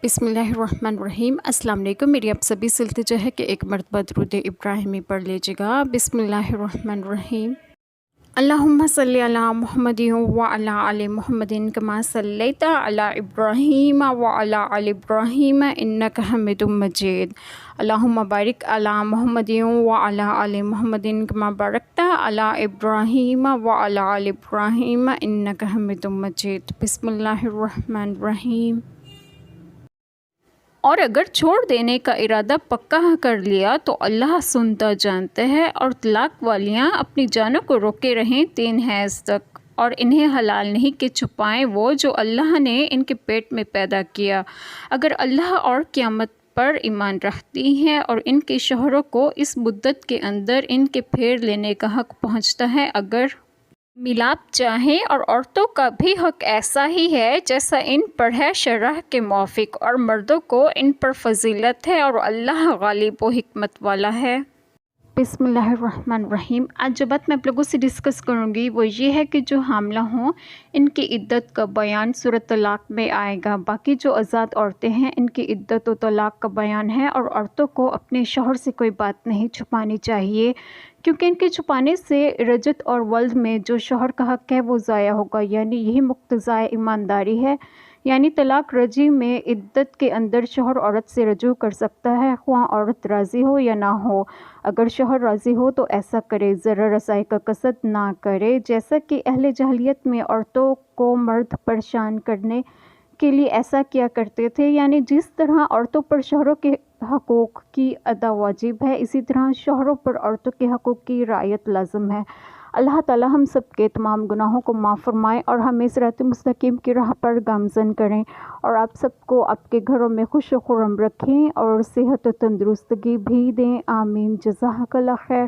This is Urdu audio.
بسم اللہ الرحمن الرحیم۔ السلام علیکم۔ میری آپ سبھی سے التجا ہے کہ ایک مرتبہ درود ابراہیمی پڑھ لیجیے گا۔ بسم اللہ الرحمن الرحیم۔ اللہم صلی علی محمد وعلی آل محمد کما صلیت علی ابراہیم وعلی آل ابراہیم انک حمید مجید۔ اللہم بارک علی محمد وعلی آل محمد کما بارکت علی ابراہیم وعلی آل ابراہیم انک حمید مجید۔ بسم اللہ الرحمن الرحیم۔ اور اگر چھوڑ دینے کا ارادہ پکا کر لیا تو اللہ سنتا جانتا ہے، اور طلاق والیاں اپنی جانوں کو روکے رہیں 3 حیض تک، اور انہیں حلال نہیں کہ چھپائیں وہ جو اللہ نے ان کے پیٹ میں پیدا کیا، اگر اللہ اور قیامت پر ایمان رکھتی ہیں اور ان کے شوہروں کو اس مدت کے اندر ان کے پھیر لینے کا حق پہنچتا ہے، اگر ملاپ چاہیں، اور عورتوں کا بھی حق ایسا ہی ہے جیسا ان پر ہے شرع کے موافق، اور مردوں کو ان پر فضیلت ہے، اور اللہ غالب و حکمت والا ہے۔ بسم اللہ الرحمن الرحیم۔ آج جو بات میں آپ لوگوں سے ڈسکس کروں گی وہ یہ ہے کہ جو حاملہ ہوں ان کی عدت کا بیان سورۃ طلاق میں آئے گا۔ باقی جو آزاد عورتیں ہیں ان کی عدت و طلاق کا بیان ہے، اور عورتوں کو اپنے شوہر سے کوئی بات نہیں چھپانی چاہیے، کیونکہ ان کے چھپانے سے رجعت اور ولد میں جو شوہر کا حق ہے وہ ضائع ہوگا، یعنی یہی مقتضائے ایمانداری ہے۔ یعنی طلاق رجعی میں عدت کے اندر شوہر عورت سے رجوع کر سکتا ہے، خواہ عورت راضی ہو یا نہ ہو۔ اگر شوہر راضی ہو تو ایسا کرے، ضرر رسائی کا قصد نہ کرے، جیسا کہ اہل جاہلیت میں عورتوں کو مرد پریشان کرنے کے لیے ایسا کیا کرتے تھے۔ یعنی جس طرح عورتوں پر شوہروں کے حقوق کی ادا واجب ہے، اسی طرح شوہروں پر عورتوں کے حقوق کی رعایت لازم ہے۔ اللہ تعالی ہم سب کے تمام گناہوں کو معاف فرمائے اور ہمیں صراط مستقیم کی راہ پر گامزن کریں، اور آپ سب کو آپ کے گھروں میں خوش و خرم رکھیں اور صحت و تندرستگی بھی دیں۔ آمین۔ جزاک اللہ خیر۔